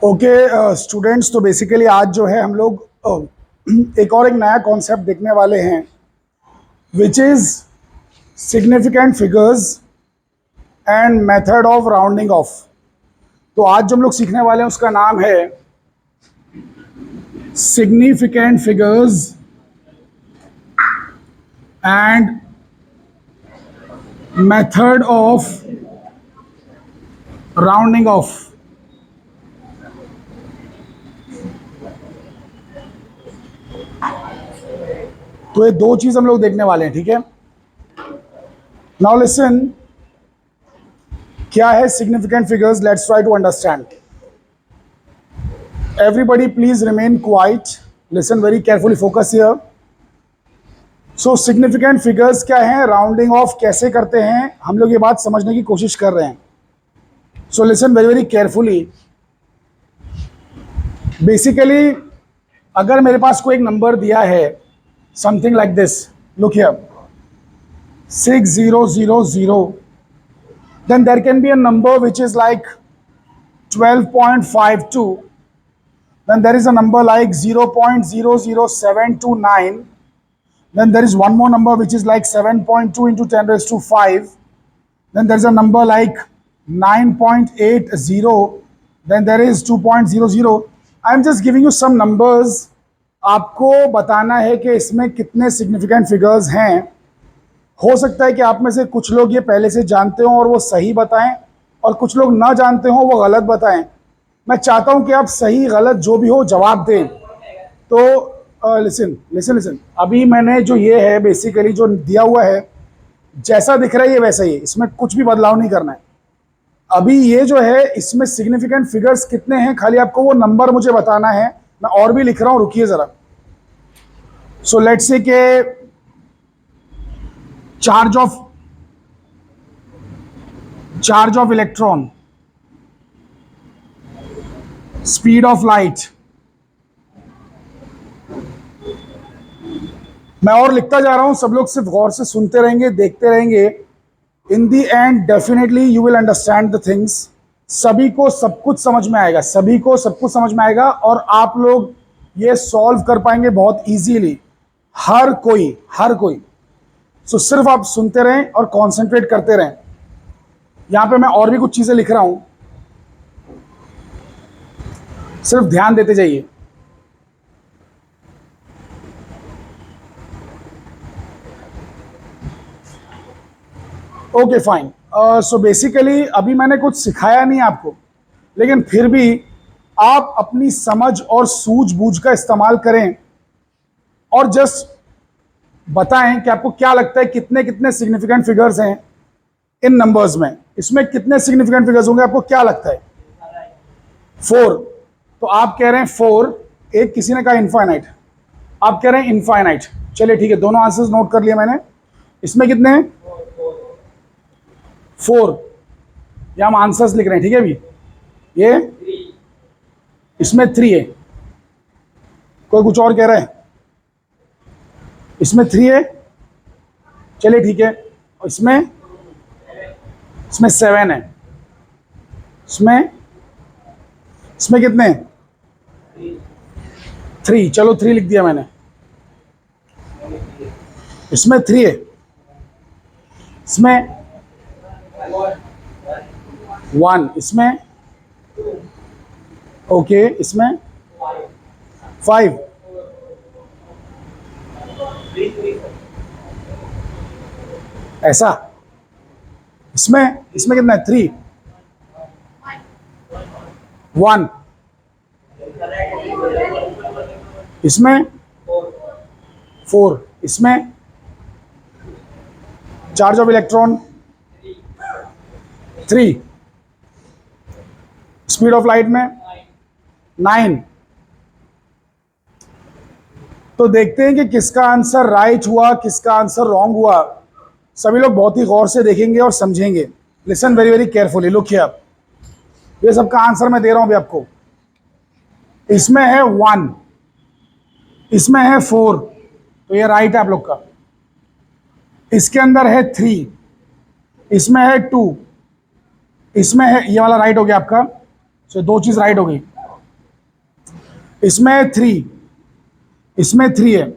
Okay students, तो basically आज जो है हम लोग एक नया कॉन्सेप्ट देखने वाले हैं which is significant figures and method of rounding off. तो आज जो हम लोग सीखने वाले हैं उसका नाम है significant figures and method of rounding off. तो ये दो चीज हम लोग देखने वाले हैं, ठीक है। नाउ लिसन, क्या है significant figures? Let's try to understand. Everybody please remain quiet, listen very carefully, focus here. So significant figures क्या है, राउंडिंग ऑफ कैसे करते हैं, हम लोग ये बात समझने की कोशिश कर रहे हैं। So listen very very carefully. Basically अगर मेरे पास कोई एक नंबर दिया है, something like this, look here, 6000, then there can be a number which is like 12.52, then there is a number like 0.00729, then there is one more number which is like 7.2 into 10 raised to 5, then there is a number like 9.80, then there is 2.00. I am just giving you some numbers. आपको बताना है कि इसमें कितने significant figures हैं। हो सकता है कि आप में से कुछ लोग ये पहले से जानते हो और वो सही बताएं, और कुछ लोग ना जानते हो वो गलत बताएं। मैं चाहता हूं कि आप सही गलत जो भी हो जवाब दें। तो लिसन लिसन लिसन, अभी मैंने जो ये है बेसिकली जो दिया हुआ है, जैसा दिख रहा है ये वैसा ही है, इसमें कुछ भी बदलाव नहीं करना है। अभी ये जो है इसमें सिग्निफिकेंट फिगर्स कितने हैं, खाली आपको वो नंबर मुझे बताना है। मैं और भी लिख रहा हूं, रुकिए जरा। सो लेट्स से के charge of electron, speed of light. मैं और लिखता जा रहा हूं, सब लोग सिर्फ गौर से सुनते रहेंगे, देखते रहेंगे। In the end definitely you will understand the things. सभी को सब कुछ समझ में आएगा, सभी को सब कुछ समझ में आएगा, और आप लोग ये सॉल्व कर पाएंगे बहुत इजीली, हर कोई। सो सिर्फ आप सुनते रहें और कंसंट्रेट करते रहें। यहां पे मैं और भी कुछ चीजें लिख रहा हूं, सिर्फ ध्यान देते जाइए। Okay fine. सो बेसिकली अभी मैंने कुछ सिखाया नहीं आपको, लेकिन फिर भी आप अपनी समझ और सूझबूझ का इस्तेमाल करें और जस्ट बताएं कि आपको क्या लगता है कितने कितने सिग्निफिकेंट फिगर्स हैं इन नंबर्स में। इसमें कितने सिग्निफिकेंट फिगर्स होंगे आपको क्या लगता है? 4। तो आप कह रहे हैं 4, एक किसी ने कहा इनफाइनाइट, आप कह रहे हैं इनफाइनाइट। चलिए ठीक है, दोनों आंसर्स नोट कर लिया मैंने। इसमें कितने हैं? 4। ये हम आंसर्स लिख रहे हैं, ठीक है। अभी ये इसमें 3 है, कोई कुछ और कह रहा है? इसमें 3 है, चलिए ठीक है। इसमें 7 है। इसमें कितने हैं? 3, चलो 3 लिख दिया मैंने। इसमें 3 है, इसमें 1, इसमें ओके, इसमें 5, ऐसा। इसमें कितना है? 3, 1, इसमें 4, इसमें charge of electron 3, speed of light में 9। तो देखते हैं कि किसका आंसर राइट हुआ, किसका आंसर रॉन्ग हुआ। सभी लोग बहुत ही गौर से देखेंगे और समझेंगे। Listen very very carefully, look here. ये सबका आंसर मैं दे रहा हूं अभी आपको। इसमें है 1, इसमें है 4, तो ये राइट है आप लोग का। इसके अंदर है 3, इसमें है 2, इसमें है, ये वाला राइट हो गया आपका। सो दो चीज राइट हो गई। इसमें 3, इसमें 3 है,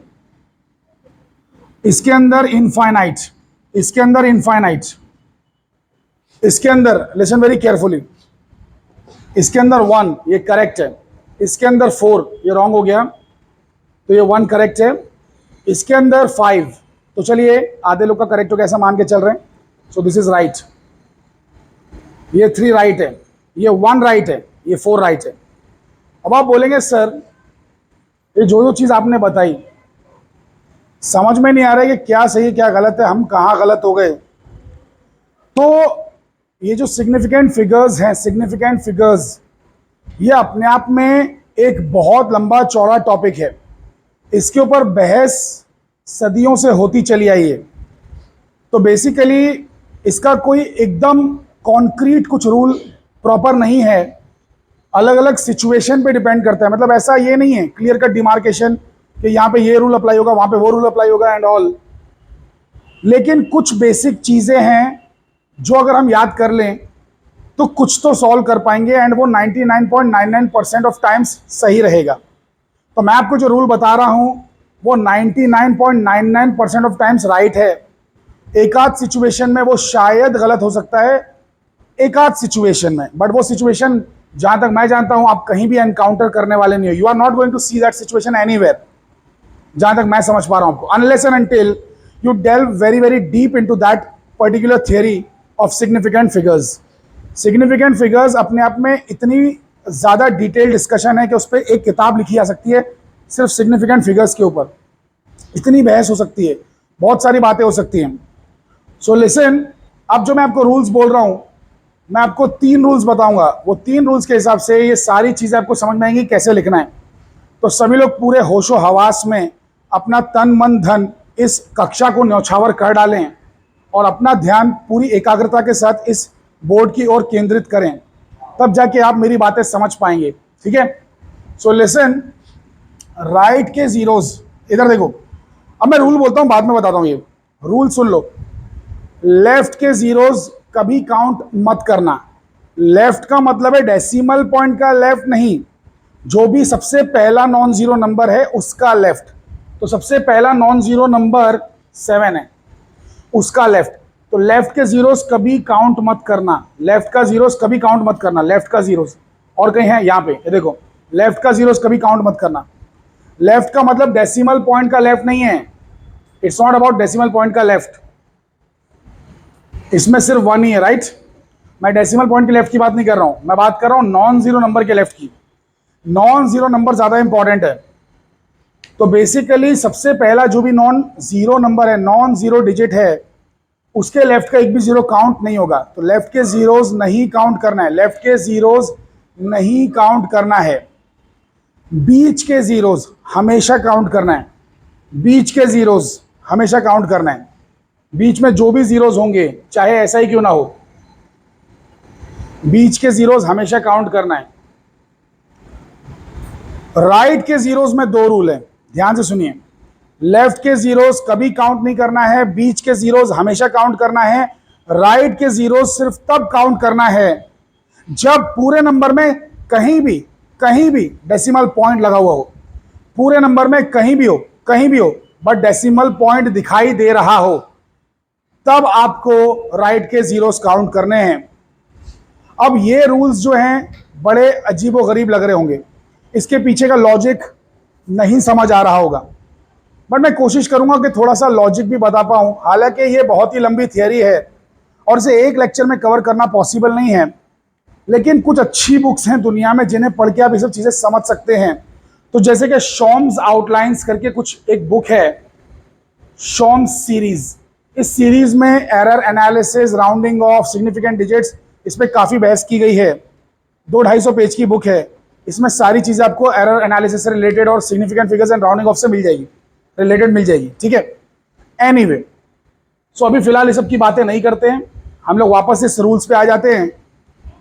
इसके अंदर इनफाइनाइट, इसके अंदर इनफाइनाइट, इसके अंदर लिसन वेरी केयरफुली, इसके अंदर 1, ये करेक्ट है, इसके अंदर 4, ये रॉन्ग हो गया, तो ये 1 करेक्ट है, इसके अंदर 5, तो चलिए आधे लोग का करेक्ट हो गया ऐसा मान के चल रहे हैं, सो दिस इज राइट, ये 3 राइट है, ये 1 राइट है, ये 4 राइट है। अब आप बोलेंगे सर ये जो चीज़ आपने बताई समझ में नहीं आ रहा है कि क्या सही क्या गलत है, हम कहाँ गलत हो गए। तो ये जो सिग्निफिकेंट फिगर्स हैं, सिग्निफिकेंट फिगर्स, ये अपने आप में एक बहुत लंबा चौड़ा टॉपिक है, इसके ऊपर बहस सदियों से होती चली आई है। तो बेसिकली इसका कोई एकदम कॉन्क्रीट कुछ रूल प्रॉपर नहीं है, अलग अलग सिचुएशन पे डिपेंड करता है। मतलब ऐसा ये नहीं है क्लियर कट डिमार्केशन कि यहाँ पे ये रूल अप्लाई होगा, वहाँ पे वो रूल अप्लाई होगा एंड ऑल। लेकिन कुछ बेसिक चीज़ें हैं जो अगर हम याद कर लें तो कुछ तो सॉल्व कर पाएंगे एंड वो 99.99% ऑफ टाइम्स सही रहेगा। तो मैं आपको जो रूल बता रहा हूँ वो 99.99% ऑफ टाइम्स राइट है। एक आध सिचुएशन में वो शायद गलत हो सकता है, एक आध सिचुएशन में, बट वो सिचुएशन जहाँ तक मैं जानता हूँ आप कहीं भी एनकाउंटर करने वाले नहीं हो। You are not going to see that situation anywhere, जहाँ तक मैं समझ पा रहा हूँ आपको, unless and until you delve very very deep into that particular theory of significant figures. Significant figures अपने आप में इतनी ज़्यादा डिटेल डिस्कशन है कि उस पर एक किताब लिखी जा सकती है सिर्फ सिग्निफिकेंट फिगर्स के ऊपर। इतनी बहस हो सकती है, बहुत सारी बातें हो सकती हैं। सो लिसन, अब जो मैं आपको रूल्स बोल रहा हूँ, मैं आपको 3 रूल्स बताऊंगा, वो 3 रूल्स के हिसाब से ये सारी चीज़ें आपको समझ में आएंगी कैसे लिखना है। तो सभी लोग पूरे होशो हवास में अपना तन मन धन इस कक्षा को न्यौछावर कर डालें और अपना ध्यान पूरी एकाग्रता के साथ इस बोर्ड की ओर केंद्रित करें, तब जाके आप मेरी बातें समझ पाएंगे। ठीक है, सो लिसन, राइट के जीरोस, इधर देखो, अब मैं रूल बोलता हूं बाद में बताता हूं, ये रूल सुन लो। लेफ्ट के जीरोस कभी काउंट मत करना। लेफ्ट का मतलब है डेसिमल पॉइंट का लेफ्ट नहीं, जो भी सबसे पहला नॉन जीरो नंबर है उसका लेफ्ट। तो सबसे पहला नॉन जीरो नंबर 7 है, उसका लेफ्ट। तो लेफ्ट के जीरोस कभी काउंट मत करना, लेफ्ट का जीरोस कभी काउंट मत करना, लेफ्ट का जीरोस। और कहीं है यहाँ पे, ये देखो, लेफ्ट का जीरोस कभी काउंट मत करना। लेफ्ट का मतलब डेसिमल पॉइंट का लेफ्ट नहीं है, it's not about decimal point का लेफ्ट, इसमें सिर्फ 1 ही है, राइट। मैं डेसिमल पॉइंट के लेफ्ट की बात नहीं कर रहा हूं, मैं बात कर रहा हूं नॉन जीरो नंबर के लेफ्ट की। नॉन जीरो नंबर ज्यादा इंपॉर्टेंट है। तो बेसिकली सबसे पहला जो भी नॉन जीरो नंबर है, नॉन जीरो डिजिट है, उसके लेफ्ट का एक भी जीरो काउंट नहीं होगा। तो लेफ्ट के जीरोस नहीं काउंट करना है, लेफ्ट के जीरोस नहीं काउंट करना है। बीच के जीरोस हमेशा काउंट करना है, बीच के जीरोस हमेशा काउंट करना है। बीच में जो भी जीरोस होंगे चाहे ऐसा ही क्यों ना हो, बीच के जीरोस हमेशा काउंट करना है। राइट के जीरोस में 2 रूल है, ध्यान से सुनिए। लेफ्ट के जीरोस कभी काउंट नहीं करना है, बीच के जीरोस हमेशा काउंट करना है। राइट के जीरोस सिर्फ तब काउंट करना है जब पूरे नंबर में कहीं भी डेसिमल पॉइंट लगा हुआ हो। पूरे नंबर में कहीं भी हो बट डेसिमल पॉइंट दिखाई दे रहा हो, तब आपको राइट के जीरोस काउंट करने हैं। अब ये रूल्स जो हैं बड़े अजीबोगरीब लग रहे होंगे, इसके पीछे का लॉजिक नहीं समझ आ रहा होगा, बट मैं कोशिश करूंगा कि थोड़ा सा लॉजिक भी बता पाऊं। हालांकि ये बहुत ही लंबी थियरी है और इसे एक लेक्चर में कवर करना पॉसिबल नहीं है, लेकिन कुछ अच्छी बुक्स हैं दुनिया में जिन्हें पढ़ के आप ये सब चीज़ें समझ सकते हैं। तो जैसे कि शॉम्स आउटलाइंस करके कुछ एक बुक है, शॉम्स सीरीज। इस सीरीज में error analysis, rounding off, significant digits, इस पर काफ़ी बहस की गई है। 200-250 पेज की बुक है, इसमें सारी चीज़ें आपको एरर एनालिसिस से रिलेटेड और significant figures and rounding off से मिल जाएगी, रिलेटेड मिल जाएगी। ठीक है, एनीवे, सो अभी फिलहाल ये सब की बातें नहीं करते हैं, हम लोग वापस इस रूल्स पे आ जाते हैं।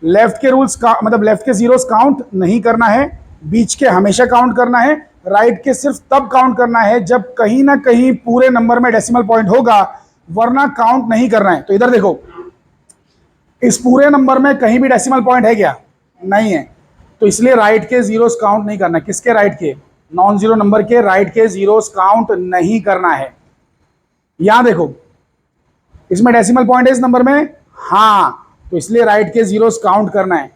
लेफ्ट के रूल्स का मतलब लेफ्ट के जीरोस काउंट नहीं करना है, बीच के हमेशा काउंट करना है, राइट के सिर्फ तब काउंट करना है जब कहीं ना कहीं पूरे नंबर में डेसिमल पॉइंट होगा, वरना काउंट नहीं करना है। तो इधर देखो, इस पूरे नंबर में कहीं भी डेसिमल पॉइंट है क्या? नहीं है। तो इसलिए राइट के जीरोस काउंट नहीं करना। किसके राइट के? नॉन जीरो नंबर के राइट के जीरोस काउंट नहीं करना है। यहां देखो, इसमें डेसिमल पॉइंट है इस नंबर में, हाँ, तो इसलिए राइट के जीरोस काउंट करना है।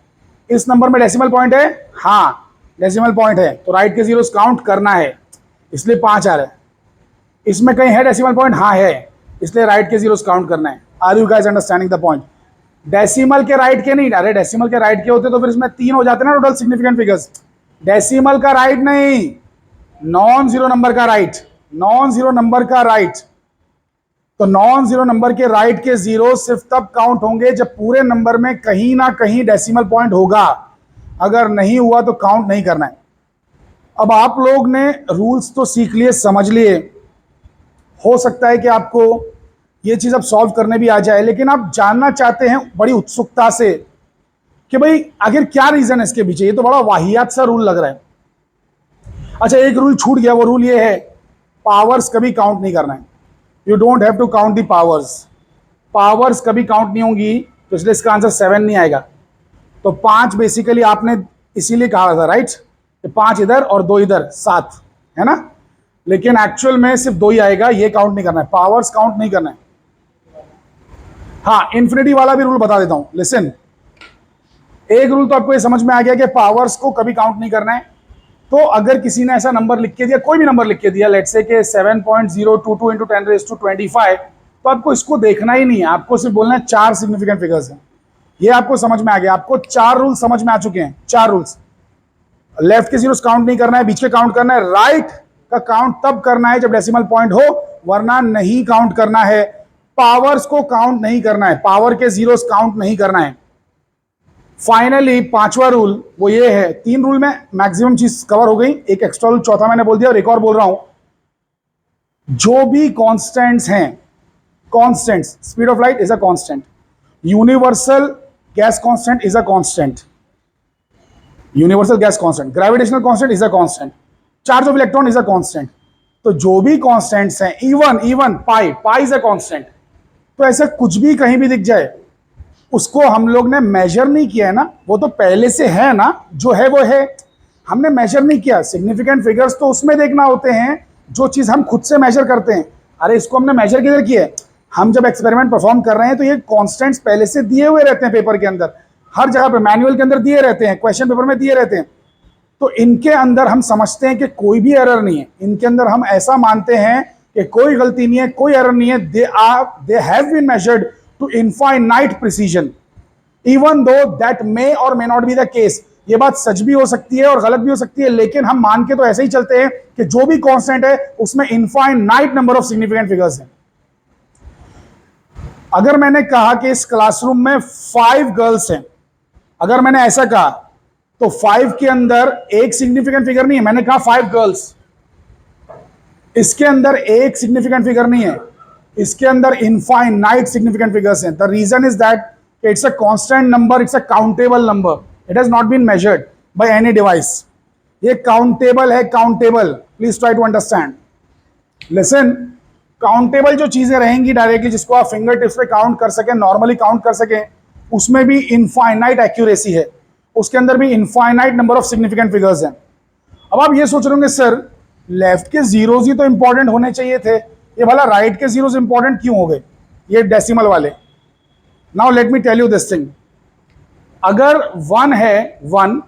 इस नंबर में डेसिमल पॉइंट है, हाँ डेसिमल पॉइंट है, तो राइट के जीरोस काउंट करना है, इसलिए 5 आ रहा है। इसमें कहीं है डेसिमल पॉइंट? हाँ है, इसलिए राइट के जीरोस काउंट करना है। Are you guys understanding the point? Decimal के राइट के नहीं, अरे डेसिमल के राइट के होते तो फिर इसमें 3 हो जाते ना टोटल सिग्निफिकेंट फिगर्स। डेसिमल का राइट नहीं, नॉन जीरो नंबर का राइट, नॉन जीरो नंबर का राइट। तो नॉन जीरो नंबर के राइट के जीरो सिर्फ तब काउंट होंगे जब पूरे नंबर में कहीं ना कहीं डेसिमल पॉइंट होगा, अगर नहीं हुआ तो काउंट नहीं करना है। अब आप लोग ने रूल्स तो सीख लिए, समझ लिए, हो सकता है कि आपको ये चीज अब सॉल्व करने भी आ जाए, लेकिन आप जानना चाहते हैं बड़ी उत्सुकता से कि भाई आखिर क्या रीजन है इसके पीछे, ये तो बड़ा वाहियात सा रूल लग रहा है। अच्छा, एक रूल छूट गया, वो रूल ये है, पावर्स कभी काउंट नहीं करना है। You don't have to count the powers, powers कभी काउंट नहीं होंगी, तो इसलिए इसका आंसर 7 नहीं आएगा। तो 5 बेसिकली आपने इसीलिए कहा था, राइट, 5 इधर और 2 इधर, 7 है ना, लेकिन एक्चुअल में सिर्फ 2 ही आएगा, ये काउंट नहीं करना है, पावर्स काउंट नहीं करना है। हाँ, इन्फिनिटी वाला भी रूल बता देता हूं, लिसन। एक रूल तो आपको ये समझ में आ गया कि पावर्स को कभी काउंट नहीं करना है। तो अगर किसी ने ऐसा नंबर लिख के दिया, कोई भी नंबर लिख के दिया, लेट्स से कि 7.022 × 10⁻25, तो आपको इसको देखना ही नहीं है, आपको सिर्फ बोलना है 4 सिग्निफिकेंट फिगर्स हैं। ये आपको समझ में आ गया, आपको 4 रूल समझ में आ चुके हैं, 4 रूल्स। लेफ्ट के जीरोस काउंट नहीं करना है, बीच के काउंट करना है, राइट का काउंट तब करना है जब डेसिमल पॉइंट हो, वरना नहीं काउंट करना है। पावर्स को काउंट नहीं करना है, पावर के जीरोस काउंट नहीं करना है। फाइनली 5वां रूल वो ये है, 3 रूल में मैक्सिमम चीज कवर हो गई, एक एक्स्ट्रा रूल चौथा मैंने बोल दिया और एक और बोल रहा हूं। जो भी कांस्टेंट्स हैं, constants, speed of light is a constant, universal gas constant is a constant, universal gas constant, gravitational constant is a constant, charge of electron is a constant. तो जो भी कांस्टेंट्स हैं, even pi is a constant. तो ऐसा कुछ भी कहीं भी दिख जाए, उसको हम लोग ने मेजर नहीं किया है ना, वो तो पहले से है ना, जो है वो है, हमने मेजर नहीं किया। सिग्निफिकेंट फिगर्स तो उसमें देखना होते हैं जो चीज हम खुद से मेजर करते हैं। अरे इसको हमने मेजर किधर किया है? हम जब एक्सपेरिमेंट परफॉर्म कर रहे हैं तो ये कांस्टेंट्स पहले से दिए हुए रहते हैं पेपर के अंदर, हर जगह पे मैनुअल के अंदर दिए रहते हैं, क्वेश्चन पेपर में दिए रहते हैं। तो इनके अंदर हम समझते हैं कि कोई भी एरर नहीं है, इनके अंदर हम ऐसा मानते हैं कि कोई गलती नहीं है, कोई एरर नहीं है। They have been measured to infinite precision, even though that may or may not be the case. ये बात सच भी हो सकती है और गलत भी हो सकती है, लेकिन हम मान के तो ऐसे ही चलते हैं कि जो भी कांस्टेंट है उसमें infinite number of significant figures हैं। अगर मैंने कहा कि इस क्लासरूम में 5 गर्ल्स हैं, अगर मैंने ऐसा कहा तो 5 के अंदर एक सिग्निफिकेंट फिगर नहीं है, मैंने कहा 5 गर्ल्स, इसके अंदर एक सिग्निफिकेंट फिगर नहीं है, इसके अंदर इनफाइनाइट सिग्निफिकेंट फिगर्स हैं। The reason is that it's a constant number, it's a countable number, it has not been measured by any device. ये काउंटेबल है, countable, please try to understand. Listen, countable जो चीजें रहेंगी directly, जिसको आप finger tips पे count कर सकें, नॉर्मली काउंट कर सकें, उसमें भी इनफाइनाइट एक्यूरेसी है, उसके अंदर भी infinite number of significant figures हैं। अब आप ये सोच रहे होंगे सर लेफ्ट के जीरोज ही तो इंपॉर्टेंट होने चाहिए थे, ये भला राइट के जीरोज इंपॉर्टेंट क्यों हो गए, ये डेसिमल वाले? Now let me tell you this thing, अगर 1 है 1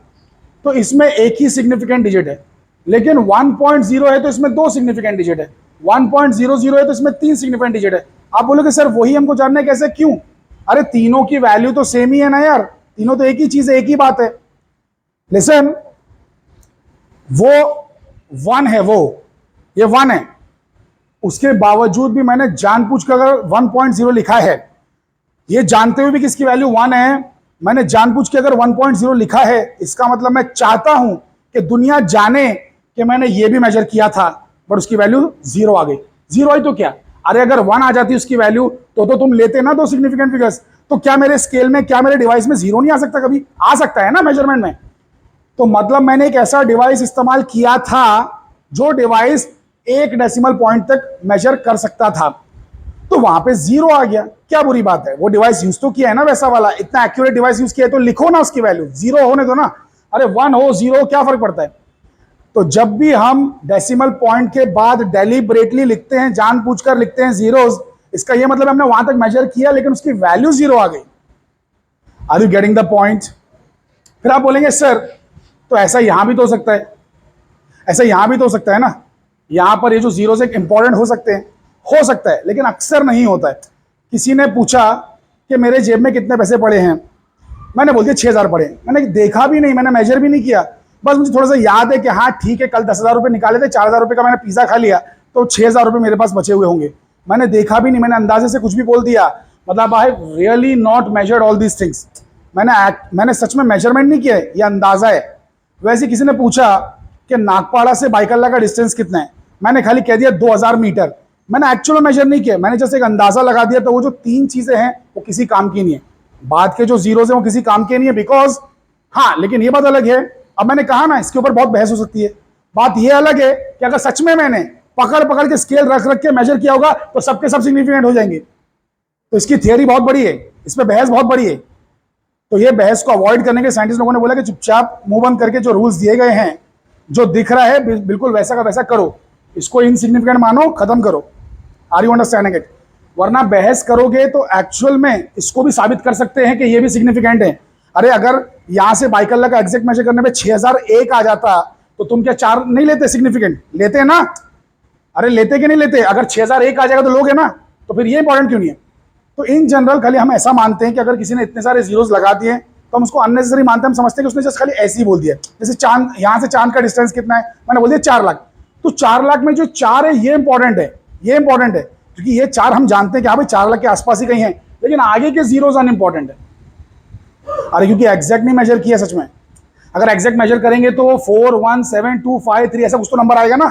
तो इसमें एक ही सिग्निफिकेंट डिजिट है, लेकिन 1.0 है तो इसमें 2 सिग्निफिकेंट डिजिट है, 1.00 है तो इसमें 3 सिग्निफिकेंट डिजिट है। आप बोलोगे सर वही हमको जानना है, कैसे, क्यों? अरे तीनों की वैल्यू तो सेम ही है ना यार, तीनों तो एक ही चीज है, एक ही बात है। लिसन, वो 1 है, वो ये 1 है, उसके बावजूद भी मैंने जानबूझकर अगर 1.0 लिखा है, ये जानते हुए भी किसकी वैल्यू 1 है, मैंने जानबूझ के अगर 1.0 लिखा है, इसका मतलब मैं चाहता हूं कि दुनिया जाने कि मैंने ये भी मेजर किया था, बट उसकी वैल्यू 0 आ गई। 0 आई तो क्या, अरे अगर 1 आ जाती उसकी वैल्यू तो तुम लेते ना 2 सिग्निफिकेंट फिगर्स। तो क्या मेरे स्केल में, क्या मेरे डिवाइस में 0 नहीं आ सकता? कभी आ सकता है ना मेजरमेंट में। तो मतलब मैंने एक ऐसा डिवाइस इस्तेमाल किया था जो डिवाइस 1 डेसिमल पॉइंट तक मेजर कर सकता था, तो वहां पे 0 आ गया, क्या बुरी बात है? वो डिवाइस यूज तो किया है ना वैसा वाला, इतना एक्यूरेट डिवाइस यूज किया है, तो लिखो ना उसकी वैल्यू 0 होने दो ना। अरे 1 हो 0 हो क्या फर्क पड़ता है। तो जब भी हम डेसिमल पॉइंट के बाद डेलिबरेटली लिखते हैं, जानबूझकर लिखते हैं जीरोस, इसका यह मतलब हमने वहां तक मेजर किया लेकिन उसकी वैल्यू 0 आ गई। Are you getting the point? फिर आप बोलेंगे सर तो ऐसा यहां भी तो हो सकता है, ऐसा यहां भी तो हो सकता है ना, यहां पर ये जो जीरोस एक इंपॉर्टेंट हो सकते हैं, हो सकता है लेकिन अक्सर नहीं होता है। किसी ने पूछा कि मेरे जेब में कितने पैसे पड़े हैं, मैंने बोल दिया 6,000 पड़े। मैंने देखा भी नहीं, मैंने मेजर भी नहीं किया, बस मुझे थोड़ा सा याद है कि हाँ ठीक है कल 10,000 रुपये निकाले थे, 4,000 रुपये का मैंने पिज्जा खा लिया तो 6,000 रुपये मेरे पास बचे हुए होंगे। मैंने देखा भी नहीं, मैंने अंदाजे से कुछ भी बोल दिया। मतलब I have really not measured all these things. मैंने सच में मेजरमेंट नहीं किया है, ये अंदाजा है। वैसे किसी ने पूछा कि नागपाड़ा से बाइकल्ला का डिस्टेंस कितना है, मैंने खाली कह दिया 2,000 मीटर। मैंने एक्चुअल मेजर नहीं किया, मैंने जैसे एक अंदाजा लगा दिया। तो वो जो 3 चीजें हैं वो किसी काम की नहीं है, बाद के जो जीरोस हैं वो किसी काम के नहीं है, बिकॉज हाँ लेकिन ये बात अलग है, अब मैंने कहा ना इसके ऊपर बहुत बहस हो सकती है। बात ये अलग है कि अगर सच में मैंने पकड़ पकड़ के स्केल रख रख के मेजर किया होगा तो सबके सब सिग्निफिकेंट हो जाएंगे। तो इसकी थियरी बहुत बड़ी है, इस पर बहस बहुत बड़ी है। तो ये बहस को अवॉइड करने के साइंटिस्ट लोगों ने बोला कि चुपचाप मुंह बंद करके जो रूल्स दिए गए हैं, जो दिख रहा है बिल्कुल वैसा का वैसा करो, इसको इनसिग्निफिकेंट मानो, खत्म करो। Are you understanding it? वरना बहस करोगे तो एक्चुअल में इसको भी साबित कर सकते हैं कि ये भी सिग्निफिकेंट है। अरे अगर यहां से बाइकल्ला का एग्जैक्ट मेजर करने पे 6,001 आ जाता तो तुम क्या 4 नहीं लेते? सिग्निफिकेंट लेते ना? अरे लेते कि नहीं लेते? अगर 6,001 आ जाएगा तो लोगे ना, तो फिर ये इंपॉर्टेंट क्यों नहीं है? तो इन जनरल खाली हम ऐसा मानते हैं कि अगर किसी ने इतने सारे जीरोस लगा दिए तो हम उसको अननेसेसरी मानते हैं। हम समझते हैं कि उसने जस्ट खाली ऐसे ही बोल दिया। जैसे चांद, यहां से चांद का डिस्टेंस कितना है, मैंने बोल दिया 4 लाख। तो 4 लाख में जो 4 है ये इंपॉर्टेंट है, ये इंपॉर्टेंट है क्योंकि ये 4 हम जानते हैं कि हाँ भाई 4 लाख के आसपास ही कहीं है, लेकिन आगे के जीरोस अनइंपॉर्टेंट है। अरे क्योंकि एग्जैक्ट नहीं मेजर किया सच में। अगर एग्जैक्ट मेजर करेंगे तो 4 1 7 2 5 3 ऐसा कुछ तो नंबर आएगा ना।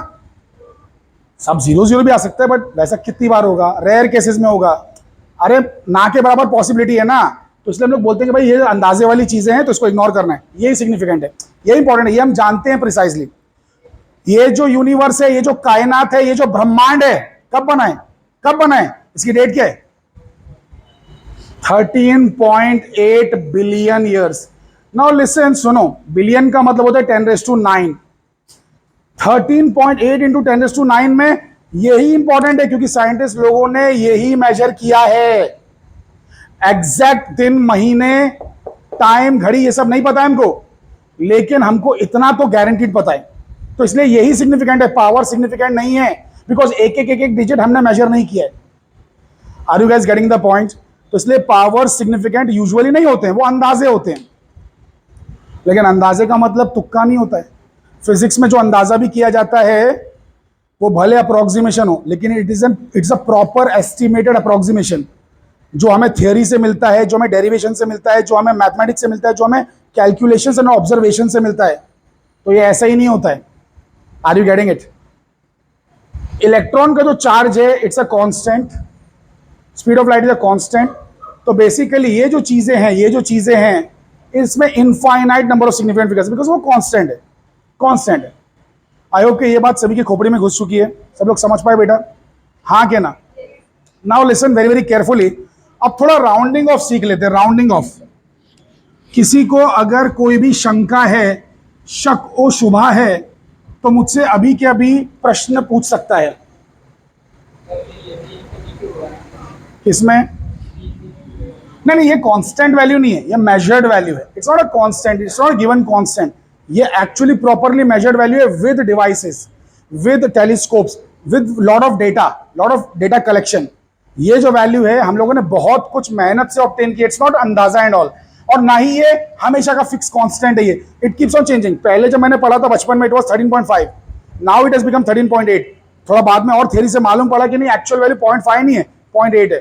सब 0 भी आ सकता है बट वैसा कितनी बार होगा? रेयर केसेस में होगा। अरे ना के बराबर पॉसिबिलिटी है ना, तो इसलिए हम लोग बोलते हैं कि भाई ये अंदाजे वाली चीजें हैं तो इसको इग्नोर करना है, यही सिग्निफिकेंट है, यही इंपॉर्टेंट है, ये हम जानते हैं प्रिसाइजली। ये जो यूनिवर्स है, ये जो कायनात है, ये जो ब्रह्मांड है, कब बना है? कब बना है? इसकी डेट क्या है? 13.8 बिलियन ईयर्स। नाउ लिसन, सुनो, बिलियन का मतलब होता है 10⁹9। 13.8 इंटू 10⁹9 में यही इंपॉर्टेंट है क्योंकि साइंटिस्ट लोगों ने यही मेजर किया है। एग्जैक्ट दिन, महीने, टाइम, घड़ी ये सब नहीं पता है हमको, लेकिन हमको इतना तो गारंटीड पता है। तो इसलिए यही सिग्निफिकेंट है, पावर सिग्निफिकेंट नहीं है, बिकॉज एक डिजिट हमने मेजर नहीं किया है। Are you guys getting the point? तो इसलिए पावर सिग्निफिकेंट यूजुअली नहीं होते हैं, वो अंदाजे होते हैं। लेकिन अंदाजे का मतलब तुक्का नहीं होता है। फिजिक्स में जो अंदाजा भी किया जाता है वो भले अप्रोक्सीमेशन हो, लेकिन it's a proper estimated approximation, जो हमें थियरी से मिलता है, जो हमें डेरिवेशन से मिलता है, जो हमें मैथमेटिक्स से मिलता है, जो हमें कैलकुलेशन एंड ऑब्जर्वेशन से मिलता है। तो ये ऐसा ही नहीं होता है। Are you getting it? Electron का जो चार्ज है it's a constant, speed of light is a constant. तो बेसिकली ये जो चीजें हैं इसमें infinite number of significant figures, because वो कांस्टेंट है। आई होप कि ये बात सभी की खोपड़ी में घुस चुकी है, सब लोग समझ पाए बेटा? हाँ क्या ना? Now listen very very carefully. अब थोड़ा राउंडिंग ऑफ सीख लेते हैं, राउंडिंग ऑफ। किसी को अगर कोई भी शंका है, शक ओ शुभा है, तो मुझसे अभी के अभी प्रश्न पूछ सकता है। किसमें? नहीं, ये कांस्टेंट वैल्यू नहीं है, ये मेजर्ड वैल्यू है। It's not a constant, it's not given constant. ये एक्चुअली प्रॉपरली मेजर्ड वैल्यू है with devices, with telescopes, with lot of data collection. ये जो वैल्यू है हम लोगों ने बहुत कुछ मेहनत से ऑब्टेन की। इट्स नॉट अंदाजा एंड ऑल, और ना ही ये हमेशा का फिक्स कांस्टेंट है। ये इट कीप्स ऑन चेंजिंग। पहले जब मैंने पढ़ा था बचपन में it was 13.5, now it has become 13.8। थोड़ा बाद में और थियरी से मालूम पड़ा कि नहीं, एक्चुअल वैल्यू 0.5 नहीं है, 0.8 है।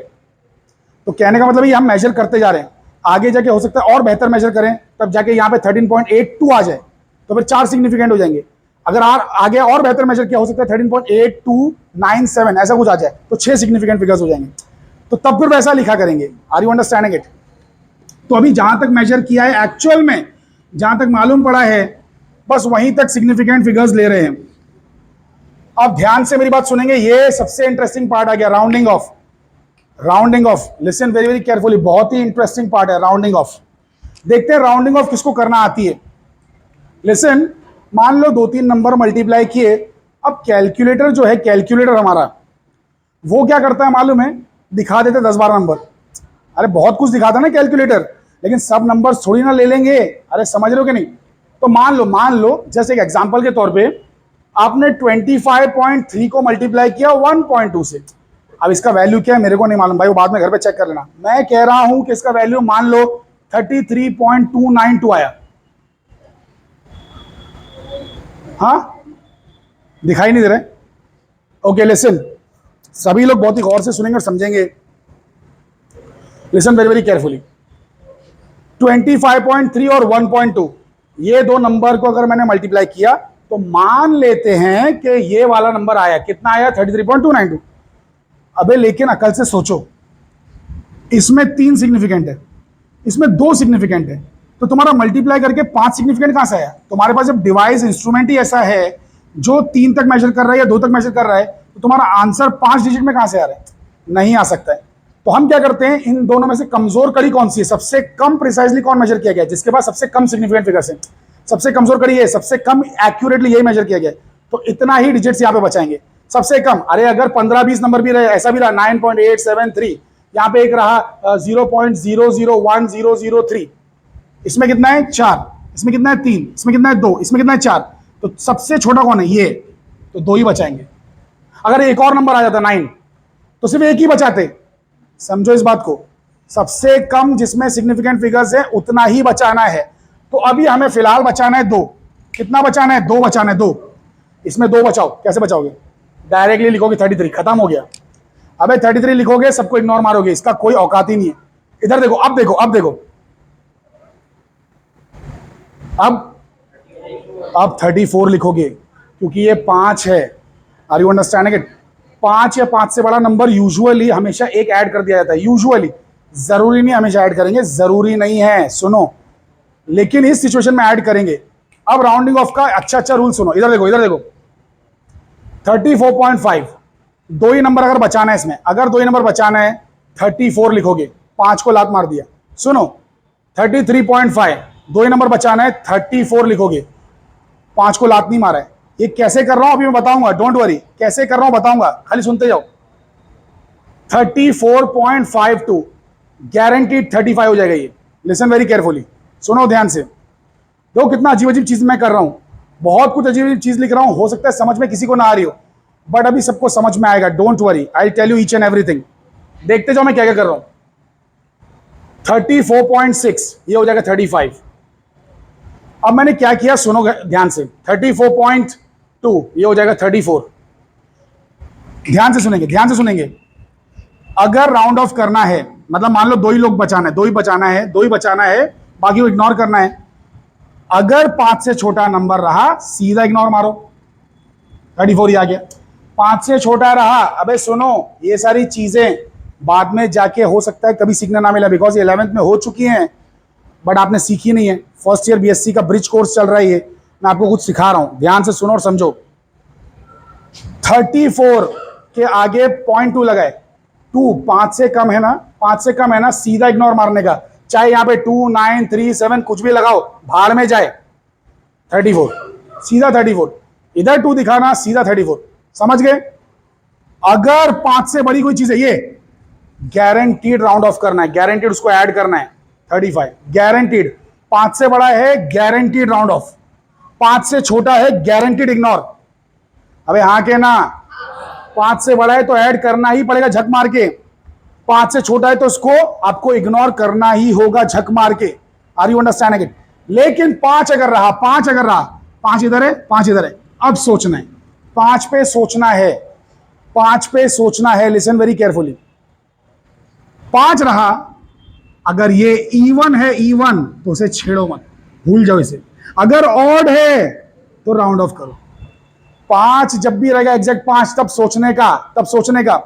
तो कहने का मतलब ये हम मेजर करते जा रहे हैं, आगे जाके हो सकता है और बेहतर मेजर करें, तब जाके यहाँ पे 13.82 आ जाए तो फिर 4 सिग्निफिकेंट हो जाएंगे। अगर आगे और बेहतर मेजर किया, हो सकता है 13.8297 ऐसा कुछ आ जाए तो 6 सिग्निफिकेंट फिगर्स हो जाएंगे। तो तब फिर वैसा लिखा करेंगे। Are you understanding it? तो अभी जहां तक मेजर किया है, एक्चुअल में जहां तक मालूम पड़ा है, बस वहीं तक सिग्निफिकेंट फिगर्स ले रहे हैं। अब ध्यान से मेरी बात सुनेंगे, ये सबसे इंटरेस्टिंग पार्ट आ गया, rounding off. Rounding off, listen very very carefully, बहुत ही इंटरेस्टिंग पार्ट है राउंडिंग ऑफ। देखते हैं राउंडिंग ऑफ किसको करना आती है। लिसन, मान लो 2-3 नंबर मल्टीप्लाई किए। अब कैलकुलेटर जो है, कैलकुलेटर हमारा वो क्या करता है मालूम है? दिखा देते 10-12 नंबर। अरे बहुत कुछ दिखाता है ना कैलकुलेटर, लेकिन सब नंबर थोड़ी ना ले लेंगे। अरे समझ रहे हो कि नहीं? तो मान लो जैसे एक एग्जांपल के तौर पे आपने 25.3 को मल्टीप्लाई किया 1.2 से। अब इसका वैल्यू क्या है मेरे को नहीं मालूम भाई, वो बाद में घर पे चेक कर लेना। मैं कह रहा हूं कि इसका वैल्यू मान लो 33.292 आया। हाँ, दिखाई नहीं दे रहे? ओके लिसन, सभी लोग बहुत ही गौर से सुनेंगे और समझेंगे। Listen very very carefully. 25.3 और 1.2 ये दो नंबर को अगर मैंने मल्टीप्लाई किया तो मान लेते हैं कि ये वाला नंबर आया। कितना आया? 33.292। अबे लेकिन अकल से सोचो, इसमें 3 सिग्निफिकेंट है, इसमें 2 सिग्निफिकेंट है, तो तुम्हारा मल्टीप्लाई करके 5 सिग्निफिकेंट कहां से आया? तुम्हारे पास जब डिवाइस इंस्ट्रूमेंट ही ऐसा है जो 3 तक मेजर कर रहा है या 2 तक मेजर कर रहा है, तो तुम्हारा आंसर 5 डिजिट में कहां से आ रहा है? नहीं आ सकता है। तो हम क्या करते हैं, इन दोनों में से कमजोर कड़ी कौन सी है, सबसे कम प्रिसाइजली कौन मेजर किया गया, जिसके पास सबसे कम सिग्निफिकेंट फिगर्स है, सबसे कमजोर कड़ी है, सबसे कम एक्यूरेटली यही मेजर किया गया। तो इतना ही डिजिट्स यहाँ पे बचाएंगे, सबसे कम। अरे अगर 15-20 नंबर भी रहे, ऐसा भी रहा 9.873, यहाँ पे एक रहा 0.001003, इसमें कितना है? 4, इसमें कितना है? 3, इसमें कितना है? 2, इसमें कितना है? 4। तो सबसे छोटा कौन है? ये। तो 2 ही बचाएंगे। अगर एक और नंबर आ जाता 9, तो सिर्फ एक ही बचाते। समझो इस बात को, सबसे कम जिसमें सिग्निफिकेंट फिगर्स है उतना ही बचाना है। तो अभी हमें फिलहाल बचाना है 2। कितना बचाना है? 2 बचाना है। 2, इसमें 2 बचाओ। कैसे बचाओगे? डायरेक्टली लिखोगे 33, खत्म हो गया। अबे 33 लिखोगे, सबको इग्नोर मारोगे, इसका कोई औकात ही नहीं है। इधर देखो, अब देखो, अब देखो, अब 34 लिखोगे क्योंकि ये 5 है। Are you understanding it? 5 या 5 से बड़ा नंबर यूजुअली हमेशा एक ऐड कर दिया जाता है, यूजुअली। जरूरी नहीं हमेशा ऐड करेंगे, जरूरी नहीं है, सुनो, लेकिन इस सिचुएशन में ऐड करेंगे। अब राउंडिंग ऑफ का अच्छा रूल सुनो, इधर देखो, इधर देखो। 34.5, 2 ही नंबर अगर बचाना है इसमें, अगर 2 ही नंबर बचाना है 34 लिखोगे, 5 को लात मार दिया। सुनो, 33.5, 2 ही नंबर बचाना है 34 लिखोगे, 5 को लात नहीं मारा है। ये कैसे कर रहा हूं अभी मैं बताऊंगा, डोंट वरी, कैसे कर रहा हूं बताऊंगा, खाली सुनते जाओ। 34.52 गारंटीड 35 हो जाएगा ये। लिसन वेरी केयरफुली, सुनो ध्यान से। देखो कितना अजीब अजीब चीज मैं कर रहा हूं, बहुत कुछ अजीब अजीब चीज लिख रहा हूं, हो सकता है समझ में किसी को ना आ रही हो, बट अभी सबको समझ में आएगा, don't worry, I tell you each and everything. देखते जाओ मैं क्या क्या कर रहा हूं। 34.6 ये हो जाएगा 35। अब मैंने क्या किया सुनो ध्यान से, 34.2 ये हो जाएगा 34। ध्यान से सुनेंगे, ध्यान से सुनेंगे। अगर राउंड ऑफ करना है, मतलब मान लो 2 ही लोग बचाना है, 2 ही बचाना है, 2 ही बचाना है, बाकी को इग्नोर करना है। अगर 5 से छोटा नंबर रहा सीधा इग्नोर मारो, 34 ही आ गया। 5 से छोटा रहा, अबे सुनो, ये सारी चीजें बाद में जाके हो सकता है कभी सीखने ना मिला, बिकॉज 11th में हो चुकी हैं, बट आपने सीखी नहीं है। फर्स्ट ईयर बीएससी का ब्रिज कोर्स चल रहा है ये, मैं आपको कुछ सिखा रहा हूं, ध्यान से सुनो और समझो। 34 के आगे 0.2 लगाए, 2 5 से कम है ना, 5 से कम है ना, सीधा इग्नोर मारने का, चाहे यहां पे 2 9 3 7 कुछ भी लगाओ, भाड़ में जाए। 34 सीधा 34, इधर 2 दिखाना, सीधा 34, समझ गए? अगर 5 से बड़ी कोई चीज है, ये गारंटीड राउंड ऑफ करना है, गारंटीड उसको ऐड करना है 35, गारंटीड। 5 से बड़ा है गारंटीड राउंड ऑफ, 5 से छोटा है गारंटीड इग्नोर। अबे हाँ के ना, 5 से बड़ा है तो ऐड करना ही पड़ेगा झक मार के, 5 से छोटा है तो उसको आपको इग्नोर करना ही होगा झक मार के। Are you understanding it? लेकिन 5 अगर रहा, 5 अगर रहा, 5 इधर है, 5 इधर है, अब सोचना है, 5 पे सोचना है, 5 पे सोचना है। Listen very carefully. 5 रहा, अगर ये इवन है, इवन, तो उसे छेड़ो मत, भूल जाओ इसे। अगर ऑड है तो राउंड ऑफ करो। 5 जब भी रहेगा एग्जैक्ट 5, तब सोचने का, तब सोचने का।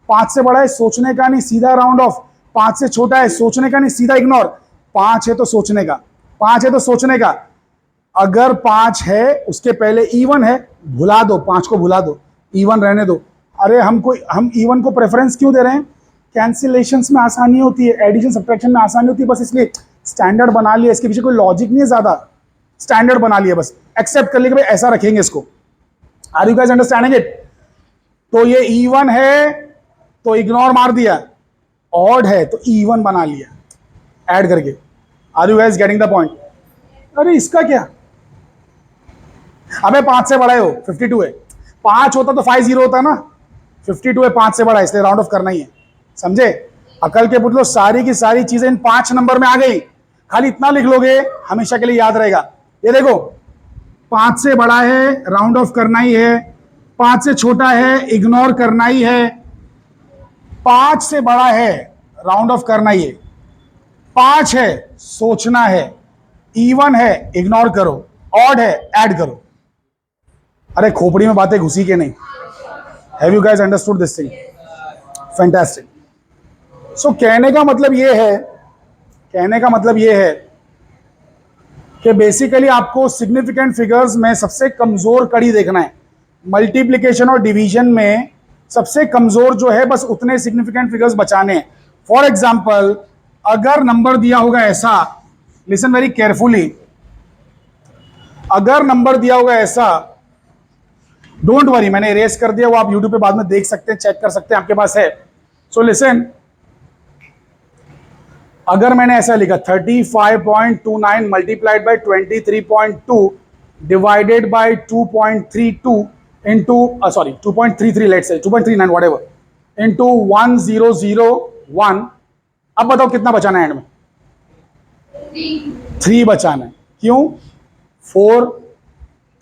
5 से बड़ा है सोचने का नहीं, सीधा राउंड ऑफ। 5 से छोटा है सोचने का नहीं, सीधा इग्नोर। 5 है तो सोचने का, 5 है तो सोचने का। अगर 5 है उसके पहले इवन है, भुला दो, 5 को भुला दो, इवन रहने दो। अरे हम इवन को प्रेफरेंस क्यों दे रहे हैं? कैंसिलेशंस में आसानी होती है, एडिशन सब्ट्रैक्शन में आसानी होती है, बस इसलिए स्टैंडर्ड बना लिया, इसके पीछे कोई लॉजिक नहीं है ज्यादा। स्टैंडर्ड बना लिया, बस एक्सेप्ट कर लिया कि भाई ऐसा रखेंगे इसको। Are you guys understanding it? तो ये E1 है तो इग्नोर मार दिया, ऑड है तो E1 बना लिया ऐड करके। Are you guys getting the point? अरे इसका क्या, अबे 5 से बड़ा है वो, 52 है। 5 होता तो 50 होता ना, 52 है, 5 से बड़ा है, इसलिए राउंड ऑफ करना ही है। समझे? अकल के पुतलो, सारी की सारी चीजें इन 5 नंबर में आ गई। खाली इतना लिख लोगे हमेशा के लिए याद रहेगा। ये देखो 5 से बड़ा है राउंड ऑफ करना ही है, 5 से छोटा है इग्नोर करना ही है, 5 से बड़ा है राउंड ऑफ करना ही है, 5 है सोचना है, E1 है इग्नोर करो, ऑड है ऐड करो। अरे खोपड़ी में बातें घुसी के नहीं? Have you guys understood this thing? Fantastic. So कहने का मतलब ये है कि बेसिकली आपको सिग्निफिकेंट फिगर्स में सबसे कमजोर कड़ी देखना है। मल्टीप्लिकेशन और डिवीजन में सबसे कमजोर जो है, बस उतने सिग्निफिकेंट फिगर्स बचाने हैं। फॉर एग्जाम्पल, अगर नंबर दिया होगा ऐसा, लिसन वेरी केयरफुली, अगर नंबर दिया होगा ऐसा, डोंट वरी मैंने इरेज कर दिया, वो आप यूट्यूब पे बाद में देख सकते हैं, चेक कर सकते हैं, आपके पास है। सो लिसन, अगर मैंने ऐसा लिखा 35.29 multiplied by 23.2 divided by 2.32 into 2.33, let's say 2.39 whatever into 1001, अब बताओ कितना बचाना है एंड में? 3 बचाना है। क्यों? 4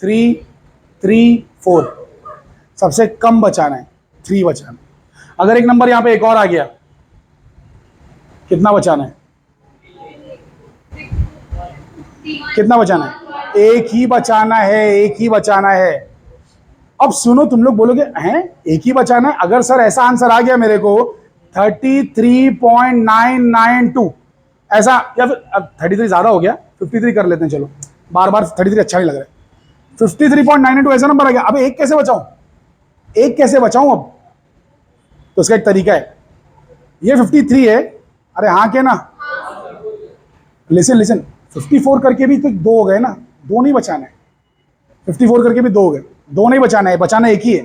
3 3 4, सबसे कम बचाना है, 3 बचाना है। अगर एक नंबर यहां पे एक और आ गया, कितना बचाना है? कितना बचाना है? एक ही बचाना है, एक ही बचाना है। अब सुनो, तुम लोग बोलोगे हैं एक ही बचाना है? अगर सर ऐसा आंसर आ गया मेरे को 33.992 ऐसा, या फिर अब 33 ज्यादा हो गया, 53 कर लेते हैं, चलो बार बार 33 अच्छा नहीं लग रहा है, 53.992 ऐसा नंबर आ गया, अब एक कैसे बचाऊं? एक कैसे बचाऊं अब? तो उसका एक तरीका है, ये 53 है, अरे हाँ के ना, लिसन 54 करके भी तो 2 हो गए ना, 2 नहीं बचाना है। 54 करके भी 2 हो गए, 2 नहीं बचाना है, बचाना एक ही है।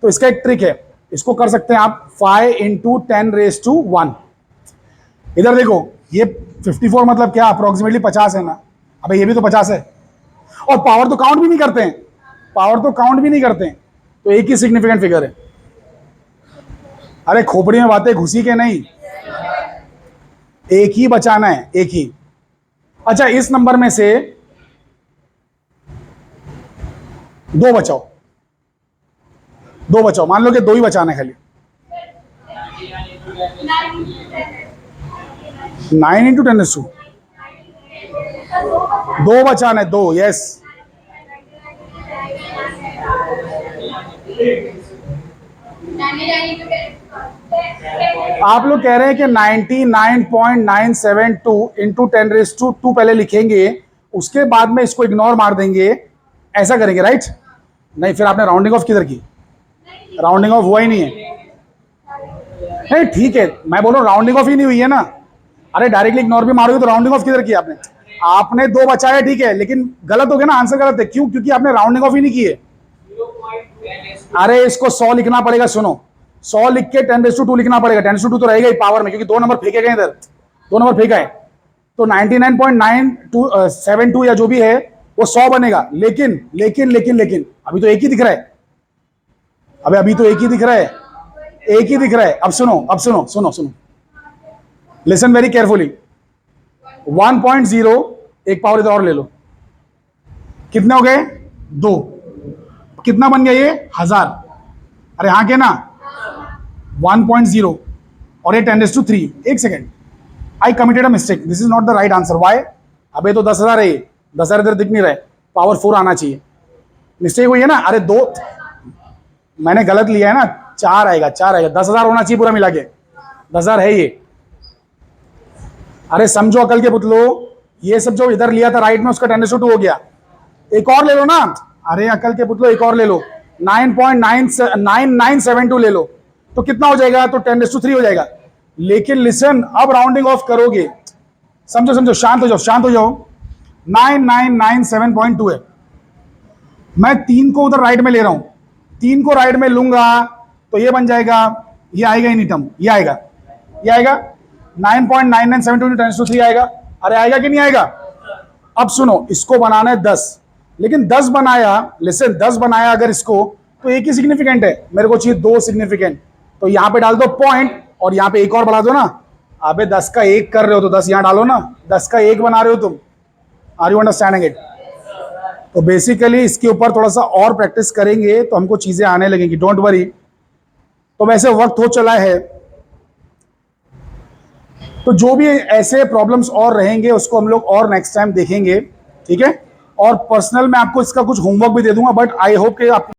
तो इसका एक ट्रिक है, इसको कर सकते हैं आप 5 इंटू 10⁻1। इधर देखो, ये 54 मतलब क्या, अप्रोक्सीमेटली 50 है ना, अबे ये भी तो 50 है, और पावर तो काउंट भी नहीं करते हैं, तो एक ही सिग्निफिकेंट फिगर है। अरे खोपड़ी में बातें घुसी के नहीं, एक ही बचाना है, एक ही। अच्छा, इस नंबर में से 2 बचाओ, मान लो कि 2 ही बचाना है खाली। 9 इंटू 10⁻², 2 बचाना है, 2, यस। आप लोग कह रहे हैं कि 99.972 इंटू 10⁻² पहले लिखेंगे, उसके बाद में इसको इग्नोर मार देंगे, ऐसा करेंगे, राइट? नहीं, फिर आपने राउंडिंग ऑफ किधर की? राउंडिंग ऑफ हुआ ही नहीं है। नहीं ठीक है, मैं बोल रहा हूं राउंडिंग ऑफ ही नहीं हुई है ना। अरे डायरेक्टली इग्नोर भी मारोगे तो राउंडिंग ऑफ किधर की आपने? आपने 2 बचाया, ठीक है, लेकिन गलत हो गया ना, आंसर गलत है। क्यों? क्योंकि आपने राउंडिंग ऑफ ही नहीं की है। अरे इसको 100 लिखना पड़ेगा, सुनो, 100 लिख के 10⁻² लिखना पड़ेगा। 10⁻² तो रहेगा ही पावर में, क्योंकि 2 नंबर फेंके गए इधर, 2 नंबर फेंका है, तो 99.972 या जो भी है वो 100 बनेगा। लेकिन अभी तो एक ही दिख रहा है, अभी तो एक ही दिख रहा है, अब सुनो, लिसन वेरी केयरफुली। 1.0 एक पावर इधर और ले लो, कितने हो गए? 2, कितना बन गया ये? 1000। अरे हाँ के ना, 1.0 और ये 10⁻3। एक second, I committed a mistake, this is not the right answer. Why? अबे तो 10,000 है, 10,000 इधर दिख नहीं रहा है, पावर 4 आना चाहिए, मिस्टेक हुई है ना। अरे 2 मैंने गलत लिया है ना, 4 आएगा, 10,000 होना चाहिए पूरा मिला के, 10,000 है ये। अरे समझो अकल के पुतलो, ये सब जो इधर लिया था राइट में, उसका 10⁻² हो गया, एक और ले लो ना। अरे अकल के पुतलो, एक और ले लो, 9.9972 ले लो, तो कितना हो जाएगा? तो 10⁻3 हो जाएगा। लेकिन लिसन, अब राउंडिंग ऑफ करोगे, समझो, शांत हो जाओ, 9997.2 है। मैं 3 को उधर राइट में ले रहा हूं, 3 को राइट में लूंगा तो ये बन जाएगा, ये आएगा ही नहीं टर्म, ये आएगा, ये आएगा 9.9972 × 10⁻³ आएगा। अरे आएगा कि नहीं आएगा? अब सुनो, इसको बनाना है 10, लेकिन 10 बनाया, लिसन 10 बनाया अगर इसको, तो एक ही सिग्निफिकेंट है, मेरे को चाहिए 2 सिग्निफिकेंट। तो यहां पे डाल दो पॉइंट और यहां पे एक और बढ़ा दो ना। अबे 10 का 1 कर रहे हो तो 10 यहां डालो ना, 10 का 1 बना रहे हो तुम। Are you understanding it? तो बेसिकली इसके ऊपर थोड़ा सा और प्रैक्टिस करेंगे तो हमको चीजें आने लगेंगी, डोंट वरी। तो वैसे वक्त हो चला है, तो जो भी ऐसे प्रॉब्लम्स और रहेंगे उसको हम लोग और नेक्स्ट टाइम देखेंगे, ठीक है? और पर्सनल मैं आपको इसका कुछ होमवर्क भी दे दूंगा, बट आई होप कि आप